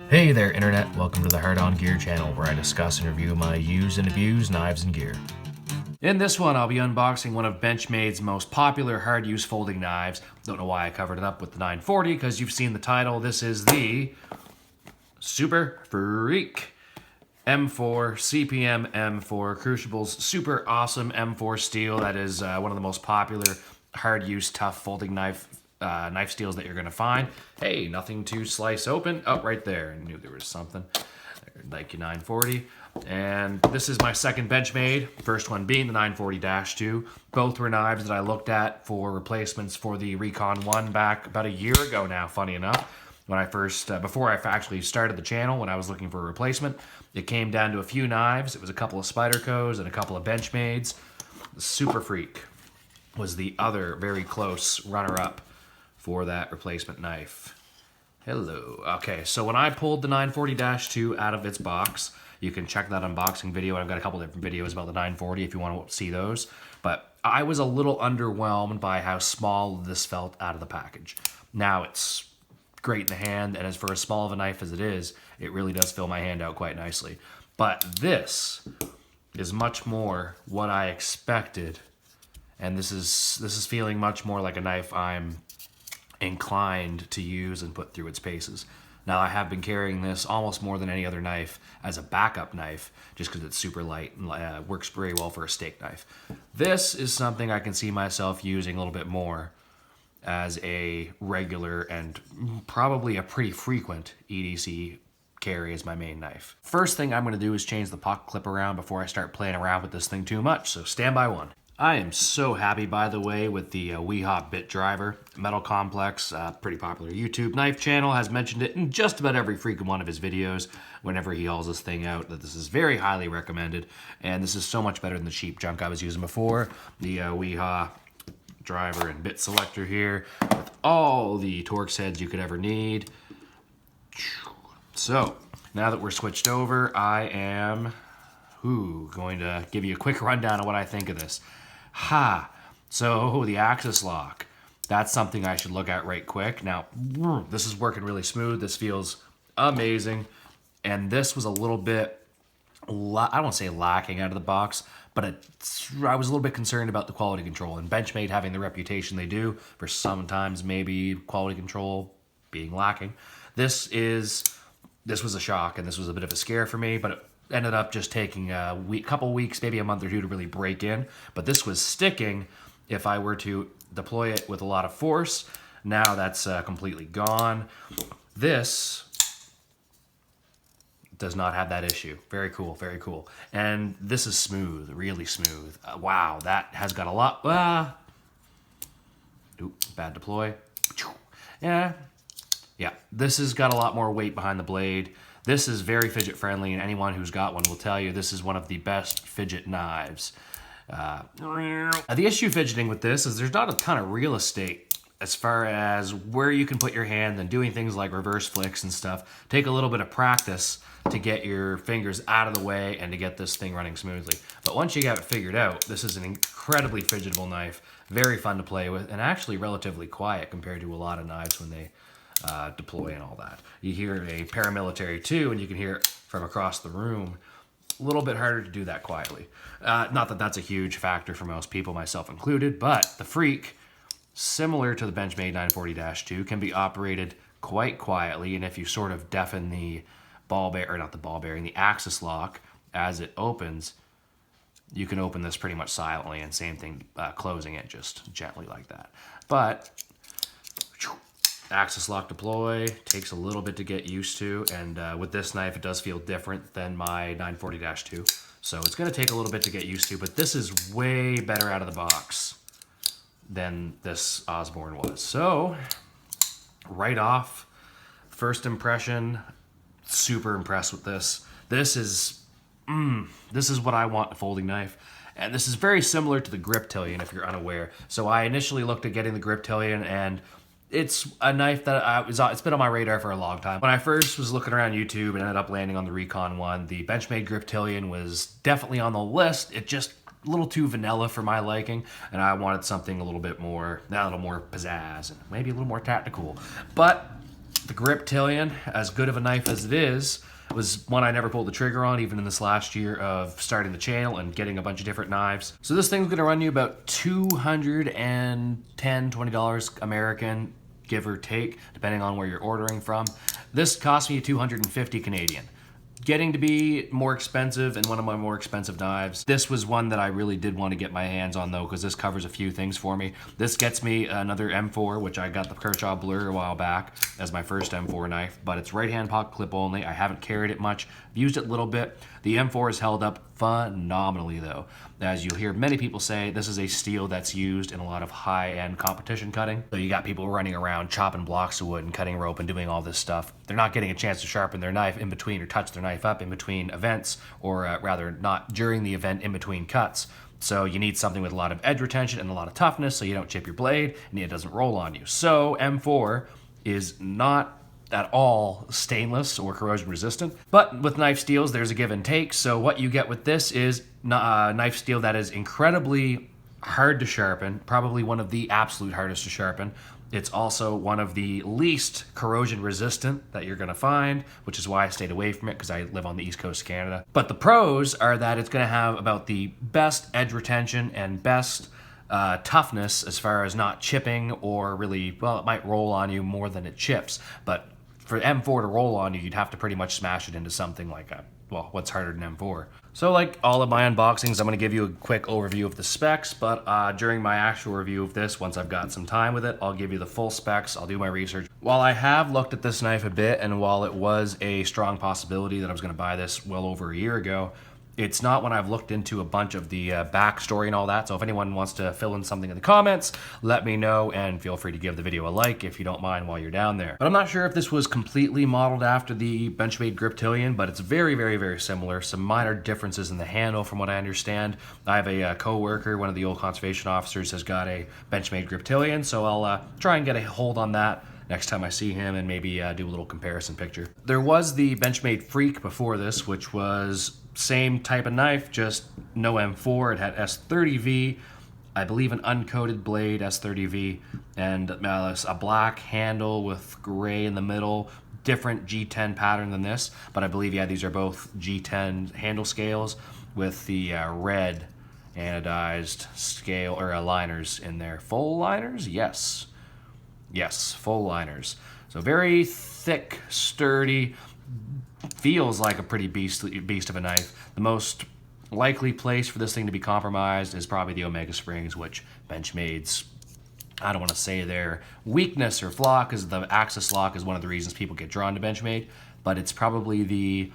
Hey there Internet, welcome to the Hard On Gear channel where I discuss and review my used and abused knives and gear. In this one I'll be unboxing one of Benchmade's most popular hard use folding knives. Don't know why I covered it up with the 940 because you've seen the title. This is the Super Freek M4 CPM M4 Cruciable's super awesome M4 steel. That is one of the most popular hard use tough folding knife steels that you're gonna find. Hey, nothing to slice open. Oh, right there. I knew there was something. Thank you, 940. And this is my second Benchmade. First one being the 940-2. Both were knives that I looked at for replacements for the Recon 1 back about a year ago now, funny enough. When I first, before I actually started the channel, when I was looking for a replacement, it came down to a few knives. It was a couple of Spydercos and a couple of Benchmades. The Super Freek was the other very close runner-up for that replacement knife. Hello. Okay, so when I pulled the 940-2 out of its box, you can check that unboxing video. I've got a couple different videos about the 940 if you want to see those. But I was a little underwhelmed by how small this felt out of the package. Now it's great in the hand, and as for as small of a knife as it is, it really does fill my hand out quite nicely. But this is much more what I expected, and this is feeling much more like a knife I'm inclined to use and put through its paces. Now I have been carrying this almost more than any other knife as a backup knife just because it's super light and works very well for a steak knife. This is something I can see myself using a little bit more as a regular and probably a pretty frequent EDC carry as my main knife. First thing I'm going to do is change the pocket clip around before I start playing around with this thing too much, so stand by one. I am so happy, by the way, with the WeHop bit driver. Metal Complex, pretty popular YouTube knife channel, has mentioned it in just about every freaking one of his videos whenever he hauls this thing out, that this is very highly recommended, and this is so much better than the cheap junk I was using before. The WeHop driver and bit selector here with all the Torx heads you could ever need. So, now that we're switched over, I am going to give you a quick rundown of what I think of this. So the axis lock, that's something I should look at right quick. Now, this is working really smooth. This feels amazing. And this was a little bit, I don't want to say lacking out of the box, but I was a little bit concerned about the quality control. And Benchmade having the reputation they do for sometimes maybe quality control being lacking. This was a shock, and this was a bit of a scare for me, but it ended up just taking a couple weeks, maybe a month or two to really break in. But this was sticking if I were to deploy it with a lot of force. Now that's completely gone. This does not have that issue. Very cool, very cool. And this is smooth, really smooth. Wow, that has got a lot. Bad deploy. Yeah, this has got a lot more weight behind the blade. This is very fidget friendly, and anyone who's got one will tell you this is one of the best fidget knives. The issue fidgeting with this is there's not a ton of real estate as far as where you can put your hand, and doing things like reverse flicks and stuff take a little bit of practice to get your fingers out of the way and to get this thing running smoothly. But once you got it figured out, this is an incredibly fidgetable knife, very fun to play with, and actually relatively quiet compared to a lot of knives when they deploy and all that. You hear a paramilitary too, and you can hear it from across the room. A little bit harder to do that quietly. Not that that's a huge factor for most people, myself included, but the Freek, similar to the Benchmade 940-2, can be operated quite quietly, and if you sort of deafen the ball bearing, or not the ball bearing, the axis lock as it opens, you can open this pretty much silently, and same thing closing it just gently like that. But axis lock deploy takes a little bit to get used to, and with this knife it does feel different than my 940-2, so it's going to take a little bit to get used to, but this is way better out of the box than this Osborne was. So right off, first impression, super impressed with this. This is what I want in a folding knife. And this is very similar to the Griptilian if you're unaware. So I initially looked at getting the Griptilian, and it's a knife that it's been on my radar for a long time. When I first was looking around YouTube and ended up landing on the Recon 1, the Benchmade Griptilian was definitely on the list. It just a little too vanilla for my liking, and I wanted something a little bit more, a little more pizzazz and maybe a little more tactical. But The Griptilian, as good of a knife as it is, was one I never pulled the trigger on, even in this last year of starting the channel and getting a bunch of different knives. So this thing's gonna run you about $210, $20 American, give or take, depending on where you're ordering from. This cost me $250 Canadian. Getting to be more expensive and one of my more expensive knives. This was one that I really did want to get my hands on though, because this covers a few things for me. This gets me another M4, which I got the Kershaw Blur a while back as my first M4 knife, but it's right hand pocket clip only. I haven't carried it much, I've used it a little bit. The M4 has held up phenomenally though. As you'll hear many people say, this is a steel that's used in a lot of high-end competition cutting. So you got people running around chopping blocks of wood and cutting rope and doing all this stuff. They're not getting a chance to sharpen their knife in between or touch their knife up in between events, or rather not during the event in between cuts. So you need something with a lot of edge retention and a lot of toughness so you don't chip your blade and it doesn't roll on you. So M4 is not at all stainless or corrosion resistant, but with knife steels there's a give and take. So what you get with this is knife steel that is incredibly hard to sharpen, probably one of the absolute hardest to sharpen. It's also one of the least corrosion resistant that you're gonna find, which is why I stayed away from it, because I live on the East Coast of Canada. But the pros are that it's gonna have about the best edge retention and best toughness as far as not chipping or really, well, it might roll on you more than it chips, but for M4 to roll on you, you'd have to pretty much smash it into something like a, well, what's harder than M4? So like all of my unboxings, I'm gonna give you a quick overview of the specs, but during my actual review of this, once I've got some time with it, I'll give you the full specs, I'll do my research. While I have looked at this knife a bit, and while it was a strong possibility that I was gonna buy this well over a year ago, it's not when I've looked into a bunch of the backstory and all that. So if anyone wants to fill in something in the comments, let me know, and feel free to give the video a like if you don't mind while you're down there. But I'm not sure if this was completely modeled after the Benchmade Griptilian, but it's very, very, very similar. Some minor differences in the handle from what I understand. I have a co-worker, one of the old conservation officers, has got a Benchmade Griptilian, so I'll try and get a hold on that next time I see him and maybe do a little comparison picture. There was the Benchmade Freek before this, which was same type of knife, just no M4. It had S30V, I believe an uncoated blade, S30V, and a black handle with gray in the middle. Different G10 pattern than this, but I believe, yeah, these are both G10 handle scales with the red anodized scale, or liners in there. Full liners? Yes. Yes, full liners. So very thick, sturdy, feels like a pretty beast of a knife. The most likely place for this thing to be compromised is probably the Omega springs, which Benchmade's, I don't want to say their weakness or flaw, because the axis lock is one of the reasons people get drawn to Benchmade, but it's probably the,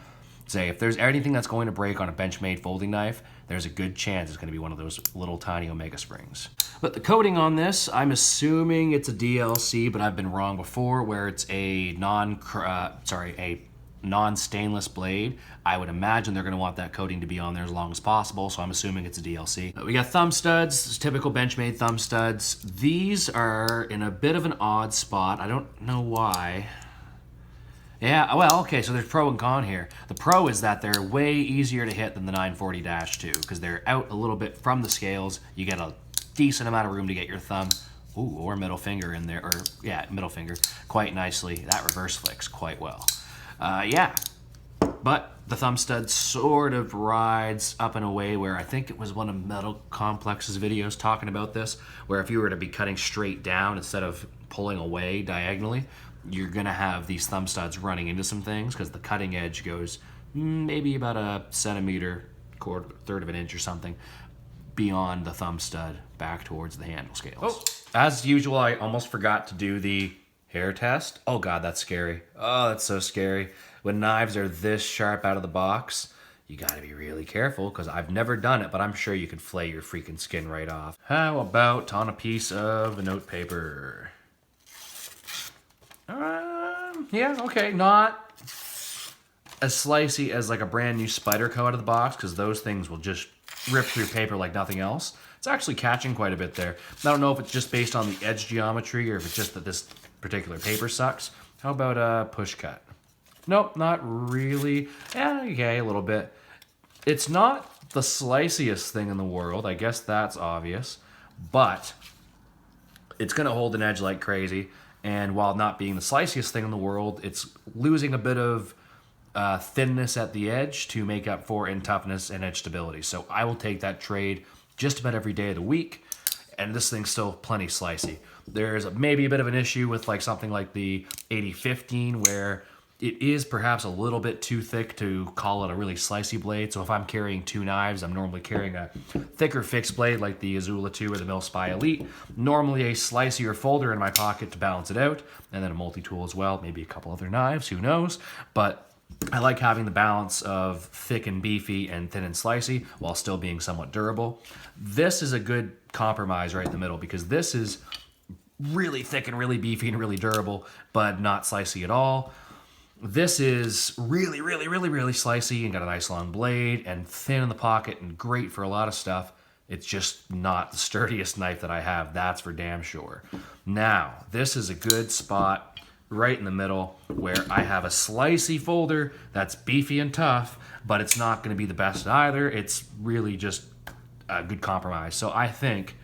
say, if there's anything that's going to break on a Benchmade folding knife, there's a good chance it's going to be one of those little tiny Omega springs. But the coating on this, I'm assuming it's a DLC, but I've been wrong before, where it's a non-stainless blade. I would imagine they're going to want that coating to be on there as long as possible, so I'm assuming it's a DLC. We got thumb studs, typical Benchmade thumb studs. These are in a bit of an odd spot. I don't know why. Yeah, well, okay, so there's pro and con here. The pro is that they're way easier to hit than the 940-2, because they're out a little bit from the scales. You get a decent amount of room to get your thumb, ooh, or middle finger in there, or yeah, middle finger, quite nicely. That reverse flicks quite well. Yeah, but the thumb stud sort of rides up in a way where I think it was one of Metal Complex's videos talking about this, where if you were to be cutting straight down instead of pulling away diagonally, you're gonna have these thumb studs running into some things because the cutting edge goes maybe about a centimeter, third of an inch or something beyond the thumb stud back towards the handle scales. Oh, as usual, I almost forgot to do the hair test. Oh God, that's scary. Oh, that's so scary. When knives are this sharp out of the box, you gotta be really careful, because I've never done it, but I'm sure you could flay your freaking skin right off. How about on a piece of note paper? Yeah, okay, not as slicey as like a brand new Spyderco out of the box, because those things will just rip through paper like nothing else. It's actually catching quite a bit there. I don't know if it's just based on the edge geometry or if it's just that this particular paper sucks. How about a push cut? Nope, not really. Yeah, okay, a little bit. It's not the sliciest thing in the world. I guess that's obvious. But it's going to hold an edge like crazy. And while not being the sliciest thing in the world, it's losing a bit of thinness at the edge to make up for in toughness and edge stability. So I will take that trade just about every day of the week. And this thing's still plenty slicey. There's maybe a bit of an issue with like something like the 8015 where it is perhaps a little bit too thick to call it a really slicey blade. So if I'm carrying two knives, I'm normally carrying a thicker fixed blade like the Azula 2 or the Millspy Elite. Normally a slicier folder in my pocket to balance it out. And then a multi-tool as well, maybe a couple other knives, who knows. But I like having the balance of thick and beefy and thin and slicey while still being somewhat durable. This is a good compromise right in the middle because this is really thick and really beefy and really durable, but not slicey at all. This is really slicey and got a nice long blade and thin in the pocket and great for a lot of stuff. It's just not the sturdiest knife that I have, that's for damn sure. Now, this is a good spot right in the middle where I have a slicey folder that's beefy and tough, but it's not going to be the best either. It's really just a good compromise. So I think,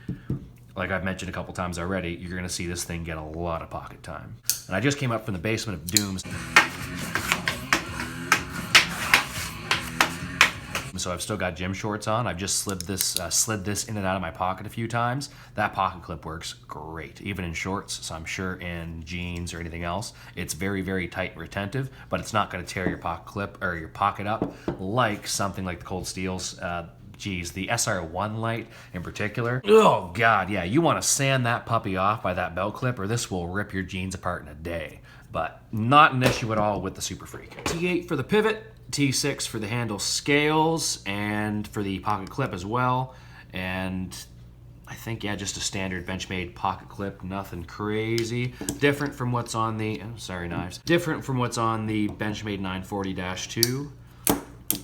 like I've mentioned a couple times already, you're going to see this thing get a lot of pocket time. And I just came up from the basement of Dooms. So I've still got gym shorts on. I've just slid this in and out of my pocket a few times. That pocket clip works great, even in shorts. So I'm sure in jeans or anything else, it's very tight and retentive, but it's not going to tear your pocket clip or your pocket up like something like the Cold Steel's. Geez, the SR1 light in particular. Oh God, yeah, you want to sand that puppy off by that belt clip, or this will rip your jeans apart in a day. But not an issue at all with the Super Freek. T8 for the pivot. T6 for the handle scales and for the pocket clip as well. And I think, yeah, just a standard Benchmade pocket clip, nothing crazy. Different from what's on the, different from what's on the Benchmade 940-2.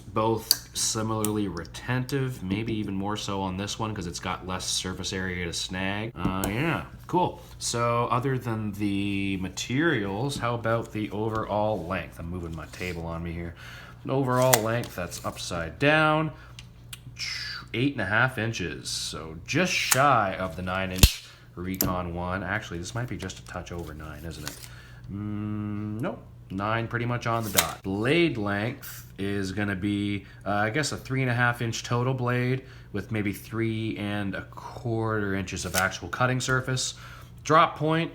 Both similarly retentive, maybe even more so on this one because it's got less surface area to snag. Yeah, cool. So other than the materials, how about the overall length? I'm moving my table on me here. Overall length, that's upside down, 8.5 inches. So just shy of the 9-inch Recon 1. Actually, this might be just a touch over 9, isn't it? Nope. 9 pretty much on the dot. Blade length is gonna be, I guess, a 3.5-inch total blade with maybe 3¼ inches of actual cutting surface. Drop point,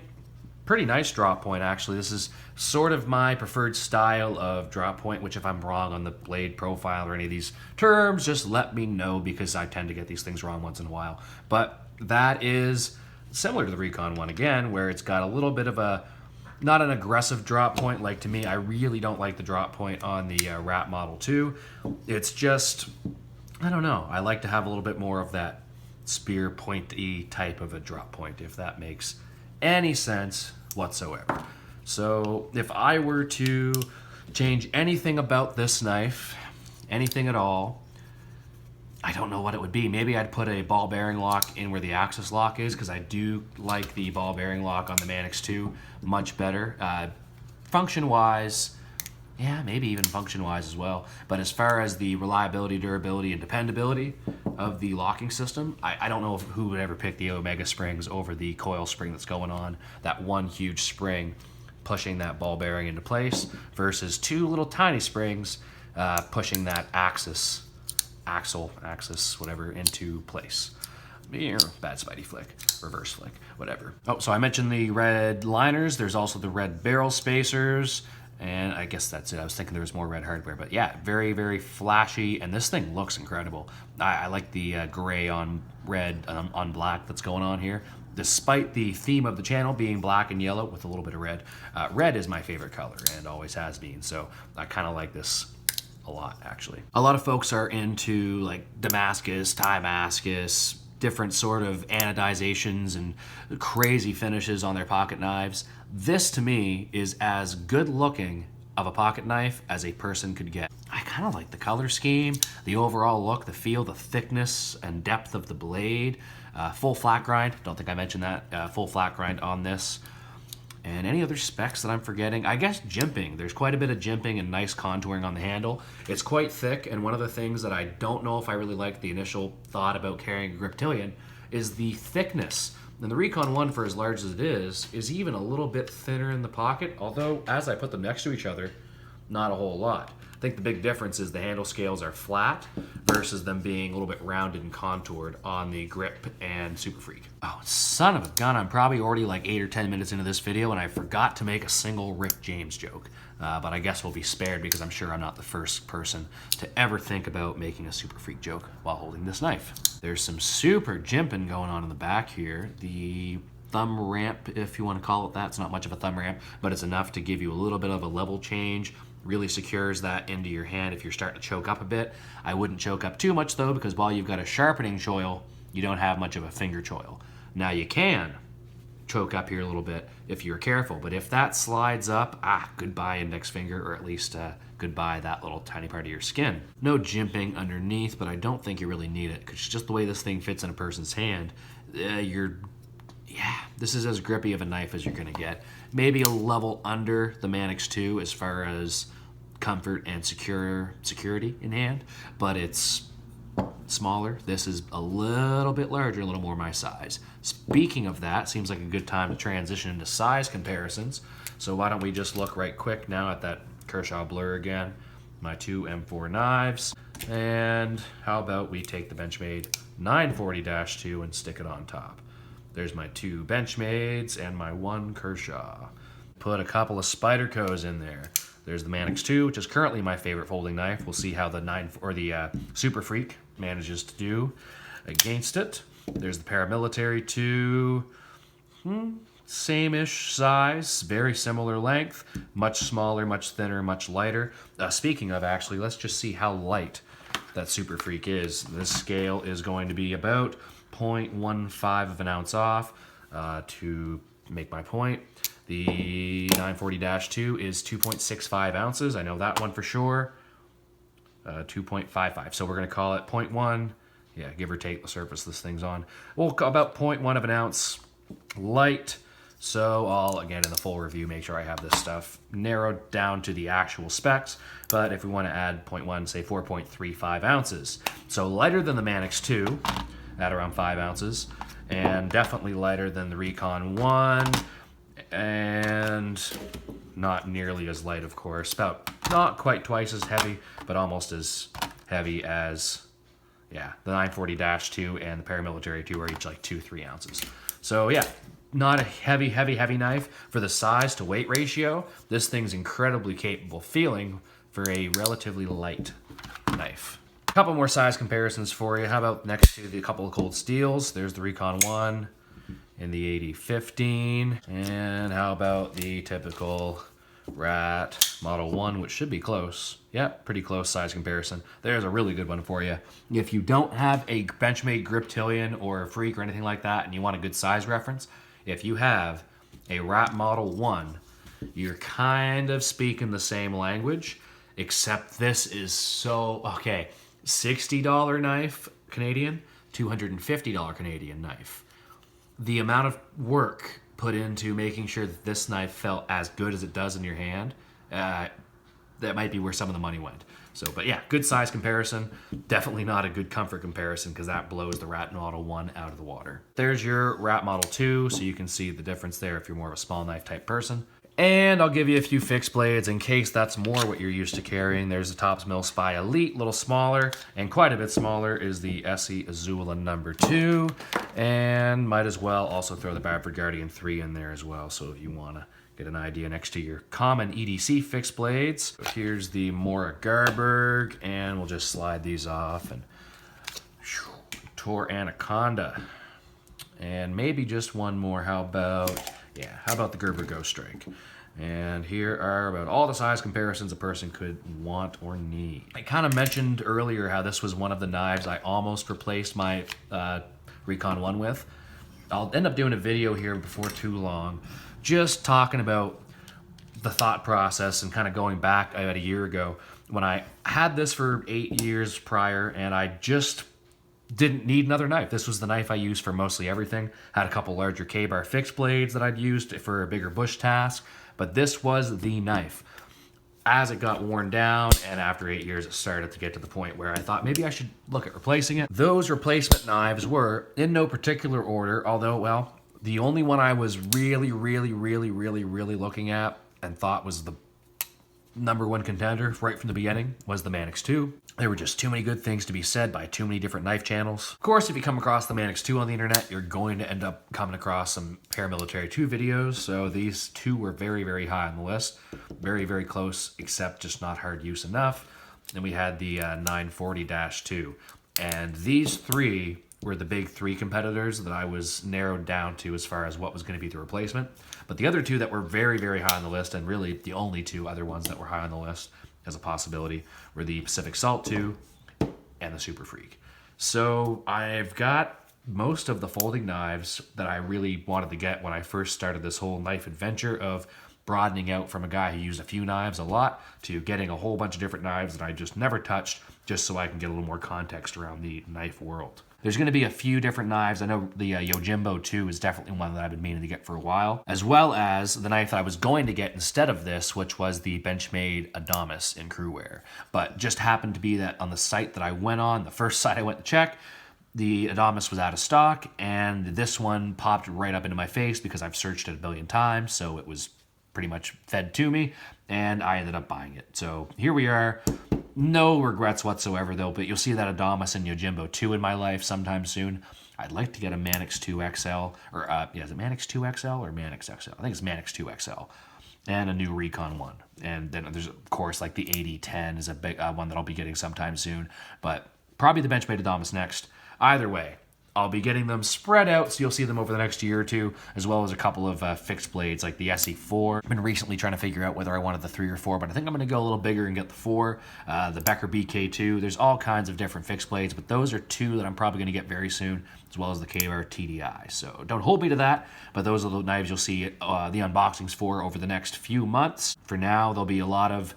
pretty nice drop point actually. This is sort of my preferred style of drop point, which if I'm wrong on the blade profile or any of these terms, just let me know because I tend to get these things wrong once in a while. But that is similar to the Recon one again, where it's got a little bit of a, not an aggressive drop point. Like to me, I really don't like the drop point on the Rat Model 2. It's just, I don't know. I like to have a little bit more of that spear pointy type of a drop point, if that makes any sense whatsoever. So if I were to change anything about this knife, anything at all, I don't know what it would be. Maybe I'd put a ball bearing lock in where the axis lock is because I do like the ball bearing lock on the Manix 2 much better. Function-wise, yeah, maybe even function-wise as well. But as far as the reliability, durability, and dependability of the locking system, I don't know who would ever pick the Omega springs over the coil spring that's going on. That one huge spring pushing that ball bearing into place versus two little tiny springs pushing that axis, whatever, into place. Bad Spidey flick, reverse flick, whatever. Oh, so I mentioned the red liners. There's also the red barrel spacers. And I guess that's it. I was thinking there was more red hardware, but yeah, very flashy, and this thing looks incredible. I like the gray on red on black that's going on here. Despite the theme of the channel being black and yellow with a little bit of red, red is my favorite color and always has been. So I kind of like this a lot, actually. A lot of folks are into like Damascus, Timascus, different sort of anodizations and crazy finishes on their pocket knives. This to me is as good looking of a pocket knife as a person could get. I kind of like the color scheme, the overall look, the feel, the thickness and depth of the blade. Full flat grind, don't think I mentioned that, full flat grind on this. And any other specs that I'm forgetting? I guess jimping. There's quite a bit of jimping and nice contouring on the handle. It's quite thick, and one of the things that I don't know if I really like the initial thought about carrying a Griptilian is the thickness And the Recon 1, for as large as it is even a little bit thinner in the pocket, although as I put them next to each other, not a whole lot. I think the big difference is the handle scales are flat versus them being a little bit rounded and contoured on the Grip and Super Freek. Oh, son of a gun, I'm probably already like 8 or 10 minutes into this video and I forgot to make a single Rick James joke. But I guess we'll be spared because I'm sure I'm not the first person to ever think about making a Super Freek joke while holding this knife. There's some super jimping going on in the back here. The thumb ramp, if you want to call it that, it's not much of a thumb ramp, but it's enough to give you a little bit of a level change. Really secures that into your hand if you're starting to choke up a bit. I wouldn't choke up too much though, because while you've got a sharpening choil, you don't have much of a finger choil. Now you can choke up here a little bit if you're careful, but if that slides up, goodbye index finger, or at least goodbye that little tiny part of your skin. No jimping underneath, but I don't think you really need it, because just the way this thing fits in a person's hand, this is as grippy of a knife as you're gonna get. Maybe a level under the Manix 2 as far as comfort and security in hand, but it's smaller. This is a little bit larger, a little more my size. Speaking of that, seems like a good time to transition into size comparisons. So why don't we just look right quick now at that Kershaw Blur again, my two M4 knives, and how about we take the Benchmade 940-2 and stick it on top. There's my two Benchmades and my one Kershaw. Put a couple of Spydercos in there. There's the Manix 2, which is currently my favorite folding knife. We'll see how the Super Freek manages to do against it. There's the Paramilitary 2. Same-ish size, very similar length, much smaller, much thinner, much lighter. Speaking of, actually, let's just see how light that Super Freek is. This scale is going to be about 0.15 of an ounce off. To make my point, the 940-2 is 2.65 ounces. I know that one for sure. 2.55. So we're going to call it 0.1. Yeah, give or take the surface this thing's on. Well, about 0.1 of an ounce light. So I'll, again, in the full review, make sure I have this stuff narrowed down to the actual specs. But if we want to add 0.1, say 4.35 ounces. So lighter than the Manix 2 at around 5 ounces. And definitely lighter than the Recon 1. And not nearly as light, of course. About not quite twice as heavy, but almost as heavy as, yeah, the 940-2 and the Paramilitary 2 are each like 2-3 ounces. So yeah, not a heavy knife. For the size to weight ratio, this thing's incredibly capable feeling for a relatively light knife. A couple more size comparisons for you. How about next to the couple of cold steels? There's the Recon 1 and the 8015. And how about the typical Rat Model 1, which should be close. Yeah, pretty close size comparison. There's a really good one for you. If you don't have a Benchmade Griptilian or a Freek or anything like that and you want a good size reference, if you have a Rat Model 1, you're kind of speaking the same language, except this is so, okay, $60 knife Canadian, $250 Canadian knife. The amount of work put into making sure that this knife felt as good as it does in your hand, that might be where some of the money went. So, but yeah, good size comparison. Definitely not a good comfort comparison because that blows the Rat Model 1 out of the water. There's your Rat Model 2, so you can see the difference there if you're more of a small knife type person. And I'll give you a few fixed blades in case that's more what you're used to carrying. There's the Tops Mill Spy Elite, a little smaller, and quite a bit smaller is the Essie Azula No. 2. And might as well also throw the Bradford Guardian 3 in there as well, so if you want to get an idea next to your common EDC fixed blades. So here's the Mora Garberg, and we'll just slide these off. And Tor Anaconda. And maybe just one more. How about the Gerber Ghost Strike? And here are about all the size comparisons a person could want or need. I kind of mentioned earlier how this was one of the knives I almost replaced my Recon 1 with. I'll end up doing a video here before too long, just talking about the thought process and kind of going back about a year ago when I had this for 8 years prior and I just didn't need another knife. This was the knife I used for mostly everything. Had a couple larger K-bar fixed blades that I'd used for a bigger bush task, but this was the knife. As it got worn down and after 8 years, it started to get to the point where I thought maybe I should look at replacing it. Those replacement knives were in no particular order, although, well, The only one I was really looking at and thought was the #1 contender right from the beginning was the Manix 2. There were just too many good things to be said by too many different knife channels. Of course, if you come across the Manix 2 on the internet, you're going to end up coming across some paramilitary 2 videos. So these 2 were very high on the list. Very close, except just not hard use enough. Then we had the 940-2. And these 3 were the big 3 competitors that I was narrowed down to as far as what was going to be the replacement. But the other 2 that were very high on the list, and really the only 2 other ones that were high on the list as a possibility, were the Pacific Salt 2 and the Super Freek. So I've got most of the folding knives that I really wanted to get when I first started this whole knife adventure of broadening out from a guy who used a few knives a lot to getting a whole bunch of different knives that I just never touched, just so I can get a little more context around the knife world. There's going to be a few different knives. I know the Yojimbo 2 is definitely one that I've been meaning to get for a while, as well as the knife that I was going to get instead of this, which was the Benchmade Adamas in crewwear. But just happened to be that on the site that I went on, the first site I went to check, the Adamas was out of stock, and this one popped right up into my face because I've searched it a billion times, so it was pretty much fed to me, and I ended up buying it. So here we are. No regrets whatsoever, though, but you'll see that Adamas and Yojimbo 2 in my life sometime soon. I'd like to get a Manix 2 XL, or yeah, is it Manix 2 XL or Manix XL? I think it's Manix 2 XL, and a new Recon 1. And then there's, of course, like the 8010 is a big one that I'll be getting sometime soon, but probably the Benchmade Adamas next. Either way, I'll be getting them spread out, so you'll see them over the next year or 2, as well as a couple of fixed blades like the SE4. I've been recently trying to figure out whether I wanted the 3 or 4, but I think I'm going to go a little bigger and get the 4. The Becker BK2. There's all kinds of different fixed blades, but those are 2 that I'm probably going to get very soon, as well as the KR TDI. So don't hold me to that, but those are the knives you'll see the unboxings for over the next few months. For now, there'll be a lot of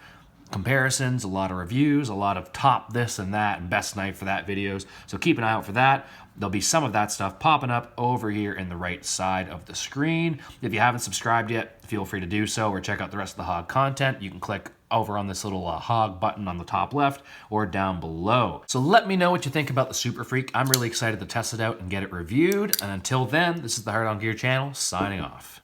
comparisons, a lot of reviews, a lot of top this and that and best knife for that videos. So keep an eye out for that. There'll be some of that stuff popping up over here in the right side of the screen. If you haven't subscribed yet, feel free to do so, or check out the rest of the h.o.g content. You can click over on this little h.o.g button on the top left or down below. So let me know what you think about the Super Freek. I'm really excited to test it out and get it reviewed. And until then, this is the Hard On Gear channel signing off.